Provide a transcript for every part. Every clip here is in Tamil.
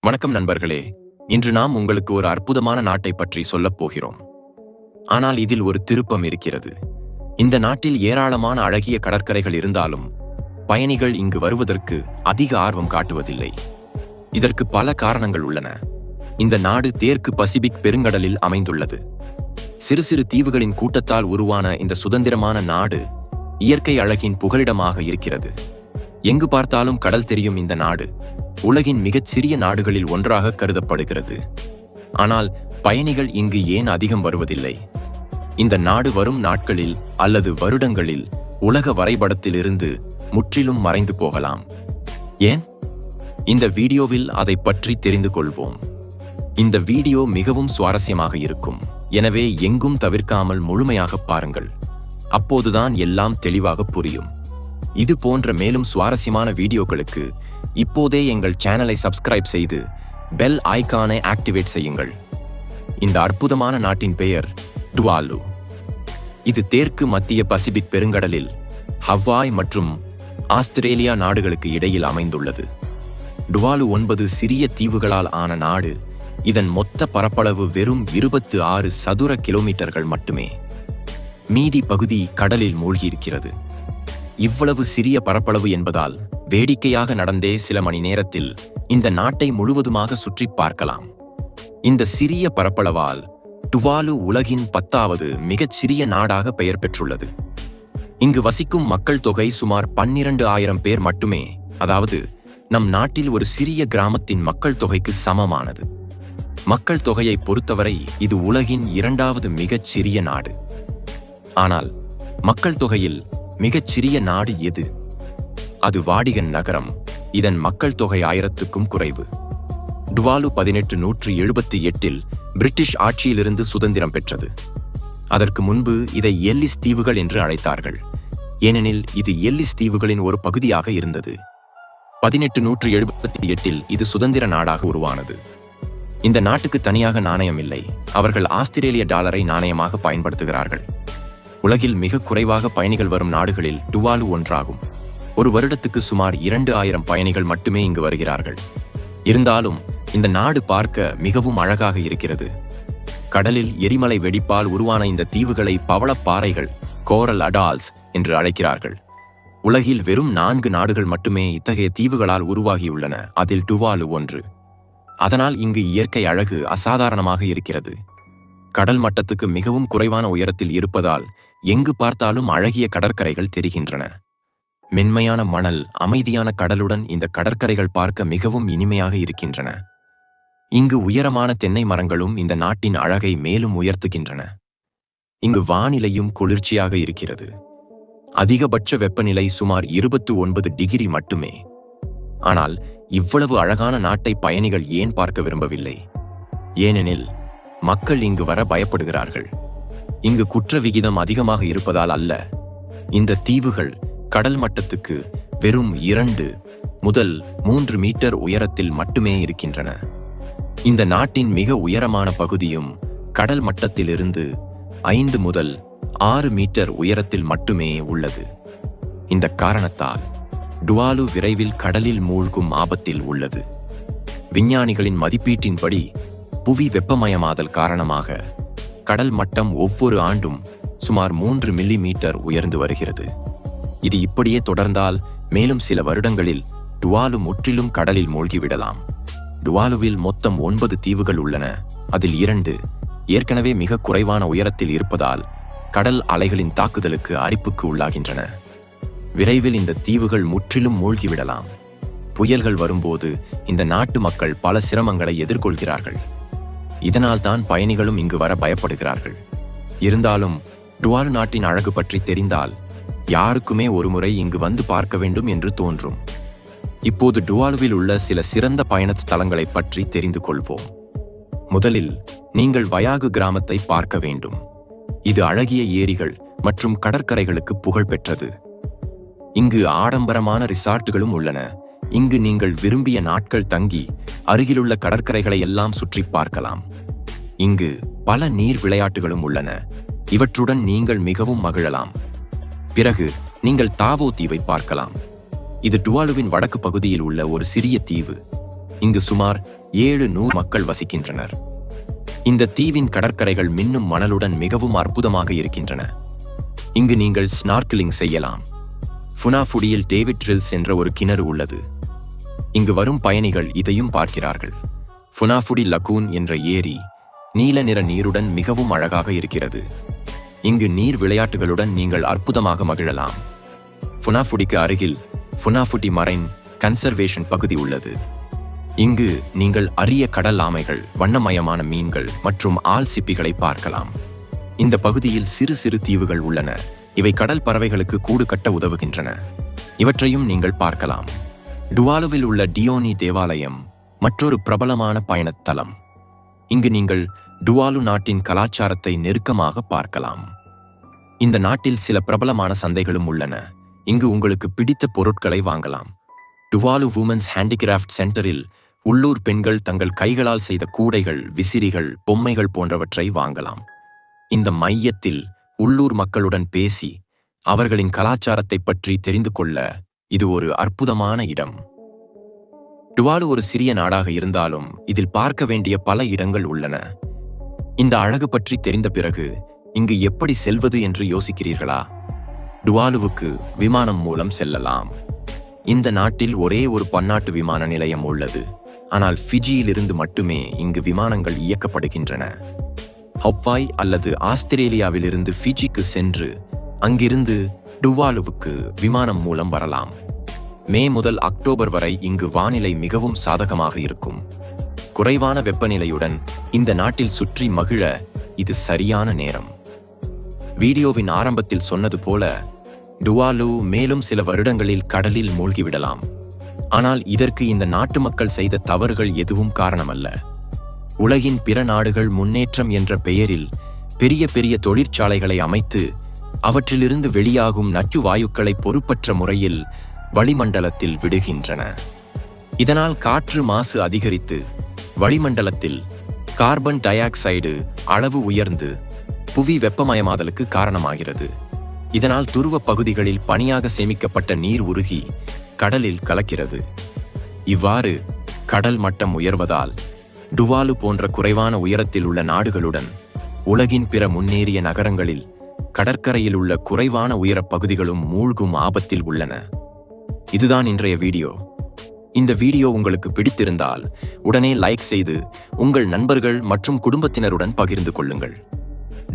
வணக்கம் நண்பர்களே. இன்று நாம் உங்களுக்கு ஒரு அற்புதமான நாட்டை பற்றி சொல்லப் போகிறோம். ஆனால் இதில் ஒரு திருப்பம் இருக்கிறது. இந்த நாட்டில் ஏராளமான அழகிய கடற்கரைகள் இருந்தாலும் பயணிகள் இங்கு வருவதற்கு அதிக ஆர்வம் காட்டுவதில்லை. இதற்கு பல காரணங்கள் உள்ளன. இந்த நாடு தெற்கு பசிபிக் பெருங்கடலில் அமைந்துள்ளது. சிறு சிறு தீவுகளின் கூட்டத்தால் உருவான இந்த சுதந்திரமான நாடு இயற்கை அழகின் புகலிடமாக இருக்கிறது. எங்கு பார்த்தாலும் கடல் தெரியும் இந்த நாடு உலகின் மிகச் சிறிய நாடுகளில் ஒன்றாக கருதப்படுகிறது. ஆனால் பயணிகள் இங்கு ஏன் அதிகம் வருவதில்லை? இந்த நாடு வரும் நாட்களில் அல்லது வருடங்களில் உலக வரைபடத்திலிருந்து முற்றிலும் மறைந்து போகலாம். ஏன்? இந்த வீடியோவில் அதை பற்றி தெரிந்து கொள்வோம். இந்த வீடியோ மிகவும் சுவாரஸ்யமாக இருக்கும். எனவே எங்கும் தவிர்க்காமல் முழுமையாக பாருங்கள். அப்போதுதான் எல்லாம் தெளிவாக புரியும். இது போன்ற மேலும் சுவாரஸ்யமான வீடியோக்களுக்கு இப்போதே எங்கள் சேனலை சப்ஸ்கிரைப் செய்து பெல் ஐகானை ஆக்டிவேட் செய்யுங்கள். இந்த அற்புதமான நாட்டின் பெயர் டுவாலு. இது தெற்கு மத்திய பசிபிக் பெருங்கடலில் ஹவாய் மற்றும் ஆஸ்திரேலியா நாடுகளுக்கு இடையில் அமைந்துள்ளது. டுவாலு 9 சிறிய தீவுகளால் ஆன நாடு. இதன் மொத்த பரப்பளவு வெறும் 26 சதுர கிலோமீட்டர்கள் மட்டுமே. மீதி பகுதி கடலில் மூழ்கியிருக்கிறது. இவ்வளவு சிறிய பரப்பளவு என்பதால் வேடிக்கையாக நடந்தே சில மணி நேரத்தில் இந்த நாட்டை முழுவதுமாக சுற்றி பார்க்கலாம். இந்த சிறிய பரப்பளவால் டுவாலு உலகின் 10வது மிகச் சிறிய நாடாக பெயர் பெற்றுள்ளது. இங்கு வசிக்கும் மக்கள் தொகை சுமார் 12,000 பேர் மட்டுமே. அதாவது நம் நாட்டில் ஒரு சிறிய கிராமத்தின் மக்கள் தொகைக்கு சமமானது. மக்கள் தொகையை பொறுத்தவரை இது உலகின் 2வது மிகச் சிறிய நாடு. ஆனால் மக்கள் தொகையில் மிகச் சிறிய நாடு எது? அது வாடிகன் நகரம். இதன் மக்கள் தொகை 1000க்கும் குறைவு. டுவாலு 1878இல் பிரிட்டிஷ் ஆட்சியிலிருந்து சுதந்திரம் பெற்றது. அதற்கு முன்பு இதை எல்லிஸ் தீவுகள் என்று அழைத்தார்கள். ஏனெனில் இது எல்லிஸ் தீவுகளின் ஒரு பகுதியாக இருந்தது. 1878இல் இது சுதந்திர நாடாக உருவானது. இந்த நாட்டுக்கு தனியாக நாணயம் இல்லை. அவர்கள் ஆஸ்திரேலிய டாலரை நாணயமாக பயன்படுத்துகிறார்கள். உலகில் மிக குறைவாக பயணிகள் வரும் நாடுகளில் டுவாலு ஒன்றாகும். ஒரு வருடத்துக்கு சுமார் 2000 பயணிகள் மட்டுமே இங்கு வருகிறார்கள். இருந்தாலும் இந்த நாடு பார்க்க மிகவும் அழகாக இருக்கிறது. கடலில் எரிமலை வெடிப்பால் உருவான இந்த தீவுகளை பவளப்பாறைகள், கோரல் அடால்ஸ் என்று அழைக்கிறார்கள். உலகில் வெறும் 4 நாடுகள் மட்டுமே இத்தகைய தீவுகளால் உருவாகியுள்ளன. அதில் டுவாலு ஒன்று. அதனால் இங்கு இயற்கை அழகு அசாதாரணமாக இருக்கிறது. கடல் மட்டத்துக்கு மிகவும் குறைவான உயரத்தில் இருப்பதால் எங்கு பார்த்தாலும் அழகிய கடற்கரைகள் தெரிகின்றன. மென்மையான மணல், அமைதியான கடலுடன் இந்த கடற்கரைகள் பார்க்க மிகவும் இனிமையாக இருக்கின்றன. இங்கு உயரமான தென்னை மரங்களும் இந்த நாட்டின் அழகை மேலும் உயர்த்துகின்றன. இங்கு வானிலையும் குளிர்ச்சியாக இருக்கிறது. அதிகபட்ச வெப்பநிலை சுமார் 29 டிகிரி மட்டுமே. ஆனால் இவ்வளவு அழகான நாட்டை பயணிகள் ஏன் பார்க்க விரும்பவில்லை? ஏனெனில் மக்கள் இங்கு வர பயப்படுகிறார்கள். இங்கு குற்ற விகிதம் அதிகமாக இருப்பதால் அல்ல. இந்த தீவுகள் கடல் மட்டத்துக்கு வெறும் 2 முதல் 3 மீட்டர் உயரத்தில் மட்டுமே இருக்கின்றன. இந்த நாட்டின் மிக உயரமான பகுதியும் கடல் மட்டத்திலிருந்து 5 முதல் 6 மீட்டர் உயரத்தில் மட்டுமே உள்ளது. இந்த காரணத்தால் டுவாலு விரைவில் கடலில் மூழ்கும் ஆபத்தில் உள்ளது. விஞ்ஞானிகளின் மதிப்பீட்டின்படி புவி வெப்பமயமாதல் காரணமாக கடல் மட்டம் ஒவ்வொரு ஆண்டும் சுமார் 3 மில்லிமீட்டர் உயர்ந்து வருகிறது. இது இப்படியே தொடர்ந்தால் மேலும் சில வருடங்களில் டுவாலு முற்றிலும் கடலில் மூழ்கிவிடலாம். டுவாலுவில் மொத்தம் 9 தீவுகள் உள்ளன. அதில் 2 ஏற்கனவே மிக குறைவான உயரத்தில் இருப்பதால் கடல் அலைகளின் தாக்குதலுக்கு அரிப்புக்கு உள்ளாகின்றன. விரைவில் இந்த தீவுகள் முற்றிலும் மூழ்கிவிடலாம். புயல்கள் வரும்போது இந்த நாட்டு மக்கள் பல சிரமங்களை எதிர்கொள்கிறார்கள். இதனால் தான் பயணிகளும் இங்கு வர பயப்படுகிறார்கள். இருந்தாலும் டுவாலு நாட்டின் அழகு பற்றி தெரிந்தால் யாருக்குமே ஒருமுறை இங்கு வந்து பார்க்க வேண்டும் என்று தோன்றும். இப்போது டுவாலுவில் உள்ள சில சிறந்த பயண தலங்களை பற்றி தெரிந்து கொள்வோம். முதலில் நீங்கள் வயாகு கிராமத்தை பார்க்க வேண்டும். இது அழகிய ஏரிகள் மற்றும் கடற்கரைகளுக்கு புகழ் பெற்றது. இங்கு ஆடம்பரமான ரிசார்ட்டுகளும் உள்ளன. இங்கு நீங்கள் விரும்பிய நாட்கள் தங்கி அருகிலுள்ள கடற்கரைகளை எல்லாம் சுற்றி பார்க்கலாம். இங்கு பல நீர் விளையாட்டுகளும் உள்ளன. இவற்றுடன் நீங்கள் மிகவும் மகிழலாம். பிறகு நீங்கள் தாவோ தீவை பார்க்கலாம். இது டுவாலுவின் வடக்கு பகுதியில் உள்ள ஒரு சிறிய தீவு. இங்கு சுமார் 700 மக்கள் வசிக்கின்றனர். இந்த தீவின் கடற்கரைகள் மின்னும் மணலுடன் மிகவும் அற்புதமாக இருக்கின்றன. இங்கு நீங்கள் ஸ்நார்க்கிலிங் செய்யலாம். ஃபுனாஃபுடியில் டேவிட் ட்ரில்ஸ் என்ற ஒரு கிணறு உள்ளது. இங்கு வரும் பயணிகள் இதையும் பார்க்கிறார்கள். ஃபுனாஃபுடி லகூன் என்ற ஏரி நீல நிற நீருடன் மிகவும் அழகாக இருக்கிறது. இங்கு நீர் விளையாட்டுகளுடன் நீங்கள் அற்புதமாக மகிழலாம். ஃபுனாஃபுடிக்கு அருகில் ஃபுனாஃபுடி மரைன் கன்சர்வேஷன் பகுதி உள்ளது. இங்கு நீங்கள் அரிய கடல் ஆமைகள், வண்ணமயமான மீன்கள் மற்றும் ஆல் சிப்பிகளை பார்க்கலாம். இந்த பகுதியில் சிறு சிறு தீவுகள் உள்ளன. இவை கடல் பறவைகளுக்கு கூடு கட்ட உதவுகின்றன. இவற்றையும் நீங்கள் பார்க்கலாம். டுவாலுவில் உள்ள டியோனி தேவாலயம் மற்றொரு பிரபலமான பயணத்தலம். இங்கு நீங்கள் டுவாலு நாட்டின் கலாச்சாரத்தை நெருக்கமாக பார்க்கலாம். இந்த நாட்டில் சில பிரபலமான சந்தைகளும் உள்ளன. இங்கு உங்களுக்கு பிடித்த பொருட்களை வாங்கலாம். டுவாலு வுமன்ஸ் ஹேண்டிகிராஃப்ட் சென்டரில் உள்ளூர் பெண்கள் தங்கள் கைகளால் செய்த கூடைகள், விசிறிகள், பொம்மைகள் போன்றவற்றை வாங்கலாம். இந்த மையத்தில் உள்ளூர் மக்களுடன் பேசி அவர்களின் கலாச்சாரத்தை பற்றி தெரிந்து கொள்ள இது ஒரு அற்புதமான இடம். டுவாலு ஒரு சிறிய நாடாக இருந்தாலும் இதில் பார்க்க வேண்டிய பல இடங்கள் உள்ளன. இந்த அழகு பற்றி தெரிந்த பிறகு இங்கு எப்படி செல்வது என்று யோசிக்கிறீர்களா? டுவாலுவுக்கு விமானம் மூலம் செல்லலாம். இந்த நாட்டில் ஒரே ஒரு பன்னாட்டு விமான நிலையம் உள்ளது. ஆனால் ஃபிஜியிலிருந்து மட்டுமே இங்கு விமானங்கள் இயக்கப்படுகின்றன. ஹவாய் அல்லது ஆஸ்திரேலியாவிலிருந்து ஃபிஜிக்கு சென்று அங்கிருந்து டுவாலுவுக்கு விமானம் மூலம் வரலாம். மே முதல் அக்டோபர் வரை இங்கு வானிலை மிகவும் சாதகமாக இருக்கும். குறைவான வெப்பநிலையுடன் இந்த நாட்டில் சுற்றி மகிழ இது சரியான நேரம். வீடியோவின் ஆரம்பத்தில் சொன்னது போல டுவாலு மேலும் சில வருடங்களில் கடலில் மூழ்கிவிடலாம். ஆனால் இதற்கு இந்த நாட்டு மக்கள் செய்த தவறுகள் எதுவும் காரணமல்ல. உலகின் பிற நாடுகள் முன்னேற்றம் என்ற பெயரில் பெரிய பெரிய தொழிற்சாலைகளை அமைத்து அவற்றிலிருந்து வெளியாகும் நச்சு வாயுக்களை பொறுப்பற்ற முறையில் வளிமண்டலத்தில் விடுகின்றன. இதனால் காற்று மாசு அதிகரித்து வளிமண்டலத்தில் கார்பன் டை ஆக்சைடு அளவு உயர்ந்து புவி வெப்பமயமாதலுக்கு காரணமாகிறது. இதனால் துருவ பகுதிகளில் பனியாக சேமிக்கப்பட்ட நீர் உருகி கடலில் கலக்கிறது. இவ்வாறு கடல் மட்டம் உயர்வதால் டுவாலு போன்ற குறைவான உயரத்தில் உள்ள நாடுகளுடன் உலகின் பிற முன்னேறிய நகரங்களில் கடற்கரையில் உள்ள குறைவான உயரப் பகுதிகளும் மூழ்கும் ஆபத்தில் உள்ளன. இதுதான் இன்றைய வீடியோ. இந்த வீடியோ உங்களுக்கு பிடித்திருந்தால் உடனே லைக் செய்து உங்கள் நண்பர்கள் மற்றும் குடும்பத்தினருடன் பகிர்ந்து கொள்ளுங்கள்.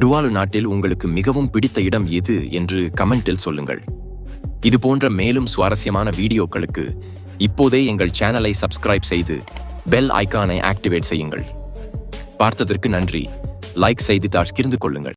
டுவாலு நாட்டில் உங்களுக்கு மிகவும் பிடித்த இடம் எது என்று கமெண்டில் சொல்லுங்கள். இது போன்ற மேலும் சுவாரஸ்யமான வீடியோக்களுக்கு இப்போதே எங்கள் சேனலை சப்ஸ்கிரைப் செய்து பெல் ஐகானை ஆக்டிவேட் செய்யுங்கள். பார்த்ததற்கு நன்றி. லைக் செய்து பகிர்ந்து கொள்ளுங்கள்.